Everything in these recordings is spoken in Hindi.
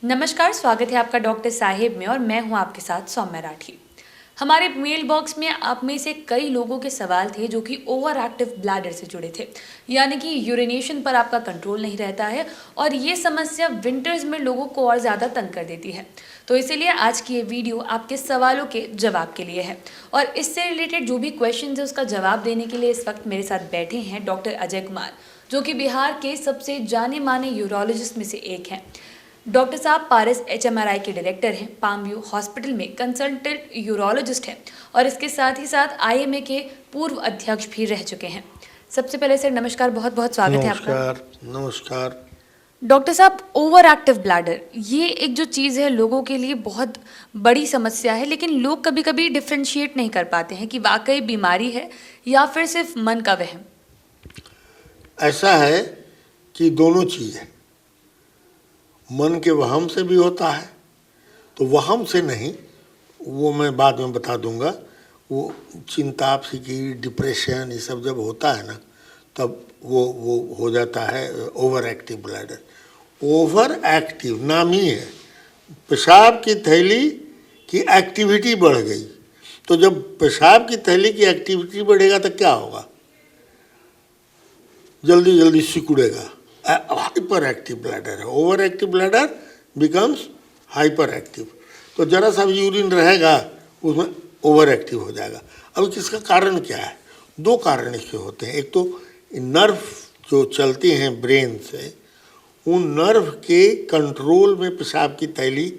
नमस्कार, स्वागत है आपका डॉक्टर साहिब में और मैं हूं आपके साथ सौम्या राठी। हमारे मेल बॉक्स में आप में से कई लोगों के सवाल थे जो कि ओवर एक्टिव ब्लैडर से जुड़े थे, यानी कि यूरिनेशन पर आपका कंट्रोल नहीं रहता है और ये समस्या विंटर्स में लोगों को और ज़्यादा तंग कर देती है। तो इसीलिए आज की ये वीडियो आपके सवालों के जवाब के लिए है और इससे रिलेटेड जो भी क्वेश्चन है उसका जवाब देने के लिए इस वक्त मेरे साथ बैठे हैं डॉक्टर अजय कुमार, जो कि बिहार के सबसे जाने माने यूरोलॉजिस्ट में से एक हैं। डॉक्टर साहब पारस HMRI के डायरेक्टर हैं, पाम व्यू हॉस्पिटल में कंसल्टेंट यूरोलॉजिस्ट हैं और इसके साथ ही साथ IMA के पूर्व अध्यक्ष भी रह चुके हैं। सबसे पहले सर नमस्कार, बहुत बहुत स्वागत है आपका। नमस्कार नमस्कार। डॉक्टर साहब, ओवर एक्टिव ब्लैडर ये एक जो चीज़ है लोगों के लिए बहुत बड़ी समस्या है, लेकिन लोग कभी कभी डिफ्रेंशिएट नहीं कर पाते हैं कि वाकई बीमारी है या फिर सिर्फ मन का वहम। ऐसा है कि दोनों चीज़ है, मन के वहम से भी होता है, तो वहम से नहीं, वो मैं बाद में बता दूंगा। वो चिंता, फिक्र, डिप्रेशन ये सब जब होता है ना, तब वो हो जाता है over active bladder. Over active नाम ही है, पेशाब की थैली की एक्टिविटी बढ़ गई। तो जब पेशाब की थैली की एक्टिविटी बढ़ेगा तो क्या होगा? जल्दी जल्दी सिकुड़ेगा। हाइपर एक्टिव ब्लैडर है। Over active bladder becomes hyper active. तो जरा सा यूरिन रहेगा उसमें ओवर एक्टिव हो जाएगा। अब इसका कारण क्या है? दो कारण इसके होते हैं। एक तो नर्व जो चलते हैं ब्रेन से, उन नर्व के कंट्रोल में पेशाब की थैली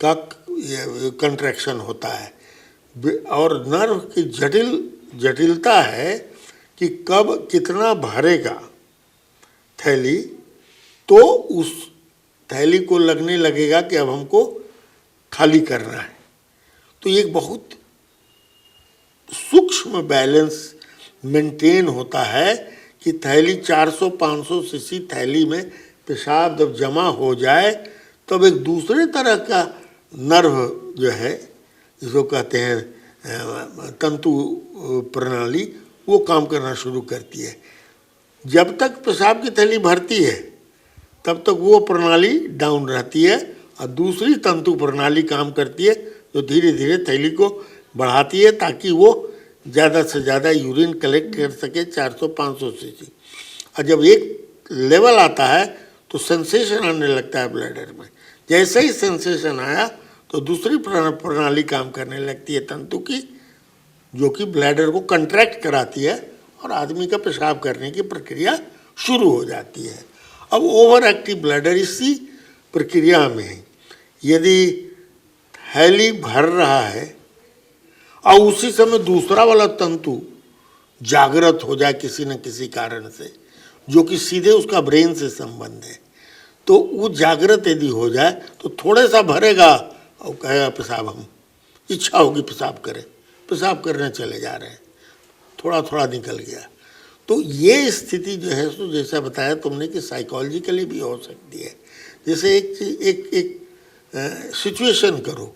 का कंट्रैक्शन होता है, और नर्व की जटिलता है कि कब कितना भरेगा थैली, तो उस थैली को लगने लगेगा कि अब हमको खाली करना है। तो ये एक बहुत सूक्ष्म बैलेंस मेंटेन होता है कि थैली 400-500 सीसी थैली में पेशाब जब जमा हो जाए, तब एक दूसरे तरह का नर्व जो है, जिसको कहते हैं तंतु प्रणाली, वो काम करना शुरू करती है। जब तक पेशाब की थैली भरती है तब तक वो प्रणाली डाउन रहती है, और दूसरी तंतु प्रणाली काम करती है जो धीरे धीरे थैली को बढ़ाती है ताकि वो ज़्यादा से ज़्यादा यूरिन कलेक्ट कर सके, 400-500 सीसी। और जब एक लेवल आता है तो सेंसेशन आने लगता है ब्लैडर में। जैसे ही सेंसेशन आया तो दूसरी प्रणाली काम करने लगती है तंतु की, जो कि ब्लैडर को कंट्रैक्ट कराती है और आदमी का पेशाब करने की प्रक्रिया शुरू हो जाती है। अब ओवर एक्टिव ब्लैडर इसी प्रक्रिया में है। यदि थैली भर रहा है और उसी समय दूसरा वाला तंतु जागृत हो जाए किसी न किसी कारण से, जो कि सीधे उसका ब्रेन से संबंध है, तो वो जागृत यदि हो जाए तो थोड़े सा भरेगा और कहेगा पेशाब, हम इच्छा होगी पेशाब करें, पेशाब करने चले जा रहे हैं, थोड़ा थोड़ा निकल गया। तो ये स्थिति जो है, तो जैसा बताया तुमने कि साइकोलॉजिकली भी हो सकती है। जैसे एक सिचुएशन करो,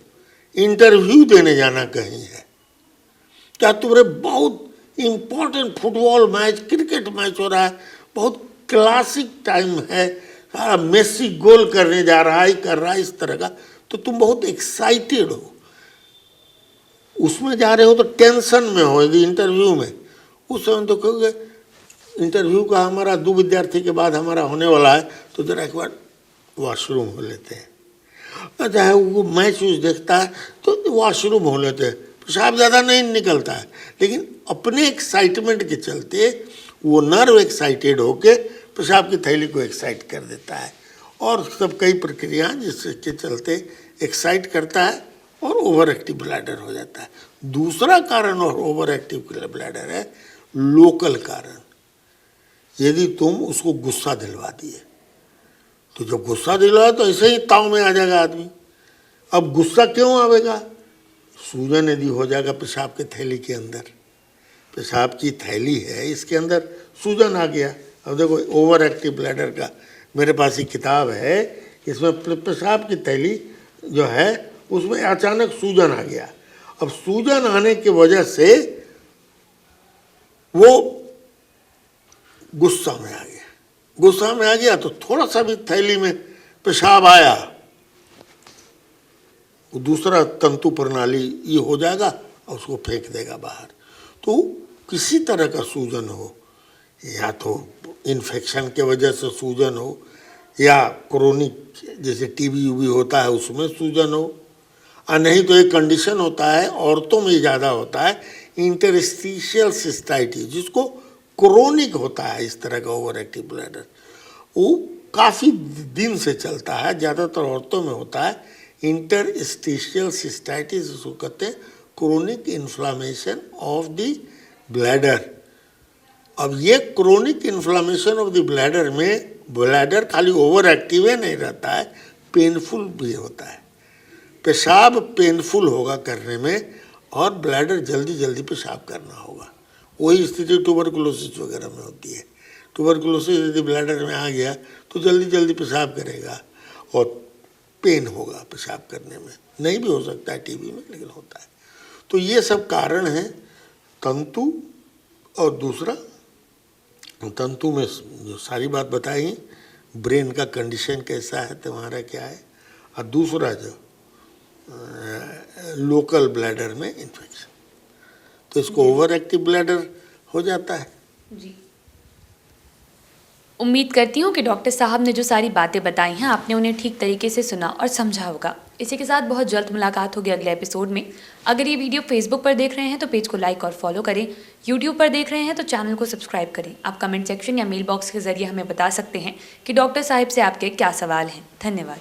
इंटरव्यू देने जाना कहीं है, क्या तुम्हारे बहुत important football match, cricket match हो रहा है, बहुत क्लासिक टाइम है, सारा मेसी गोल करने जा रहा है, कर रहा है, इस तरह का, तो तुम बहुत एक्साइटेड हो, उसमें जा रहे हो तो टेंशन में हो। यदि इंटरव्यू में उस समय तो कहोगे इंटरव्यू का हमारा 2 विद्यार्थी के बाद हमारा होने वाला है, तो जरा एक बार वॉशरूम हो लेते हैं। चाहे वो मैच देखता है तो वॉशरूम हो लेते हैं, पेशाब ज़्यादा नहीं निकलता है, लेकिन अपने एक्साइटमेंट के चलते वो नर्व एक्साइटेड होके पेशाब की थैली को एक्साइट कर देता है, और सब कई प्रक्रियाएं जिसके चलते एक्साइट करता है और ओवर एक्टिव ब्लैडर हो जाता है। दूसरा कारण और ओवर एक्टिव ब्लैडर है लोकल कारण। यदि तुम उसको गुस्सा दिलवा दिए, तो जब गुस्सा दिलवा तो ऐसे ही ताव में आ जाएगा आदमी। अब गुस्सा क्यों आवेगा? सूजन यदि हो जाएगा पेशाब के थैली के अंदर, पेशाब की थैली है, इसके अंदर सूजन आ गया। अब देखो ओवर एक्टिव ब्लैडर का मेरे पास ही किताब है, इसमें पेशाब की थैली जो है उसमें अचानक सूजन आ गया। अब सूजन आने की वजह से वो गुस्सा में आ गया तो थोड़ा सा भी थैली में पेशाब आया वो दूसरा तंतु प्रणाली ये हो जाएगा और उसको फेंक देगा बाहर। तो किसी तरह का सूजन हो, या तो इन्फेक्शन के वजह से सूजन हो, या क्रोनिक जैसे टीबी यूबी होता है उसमें सूजन हो, और नहीं तो एक कंडीशन होता है औरतों में ज़्यादा होता है, इंटरस्टिशियल सिस्टाइटिस, जिसको क्रोनिक होता है इस तरह का ओवर एक्टिव ब्लैडर। वो काफ़ी दिन से चलता है, ज़्यादातर औरतों में होता है इंटरस्टिशियल सिस्टाइटिस, जिसको कहते हैं chronic inflammation of the bladder. अब ये chronic inflammation of the bladder में ब्लैडर खाली ओवर एक्टिव ही नहीं रहता है, पेनफुल भी होता है। पेशाब पेनफुल होगा करने में, और ब्लैडर जल्दी जल्दी पेशाब करना होगा। वही स्थिति ट्यूबरकुलोसिस वगैरह में होती है। ट्यूबरकुलोसिस यदि ब्लैडर में आ गया तो जल्दी जल्दी पेशाब करेगा और पेन होगा पेशाब करने में। नहीं भी हो सकता है टीबी में, लेकिन होता है। तो ये सब कारण हैं तंतु। और दूसरा, तंतु में जो सारी बात बताई, ब्रेन का कंडीशन कैसा है, तुम्हारा क्या है, और दूसरा जो लोकल ब्लैडर में इन्फेक्शन, तो इसको ओवर एक्टिव ब्लैडर हो जाता है। जी, उम्मीद करती हूँ कि डॉक्टर साहब ने जो सारी बातें बताई हैं आपने उन्हें ठीक तरीके से सुना और समझा होगा। इसी के साथ बहुत जल्द मुलाकात होगी अगले एपिसोड में। अगर ये वीडियो फेसबुक पर देख रहे हैं तो पेज को लाइक और फॉलो करें, यूट्यूब पर देख रहे हैं तो चैनल को सब्सक्राइब करें। आप कमेंट सेक्शन या मेल बॉक्स के जरिए हमें बता सकते हैं कि डॉक्टर साहब से आपके क्या सवाल हैं। धन्यवाद।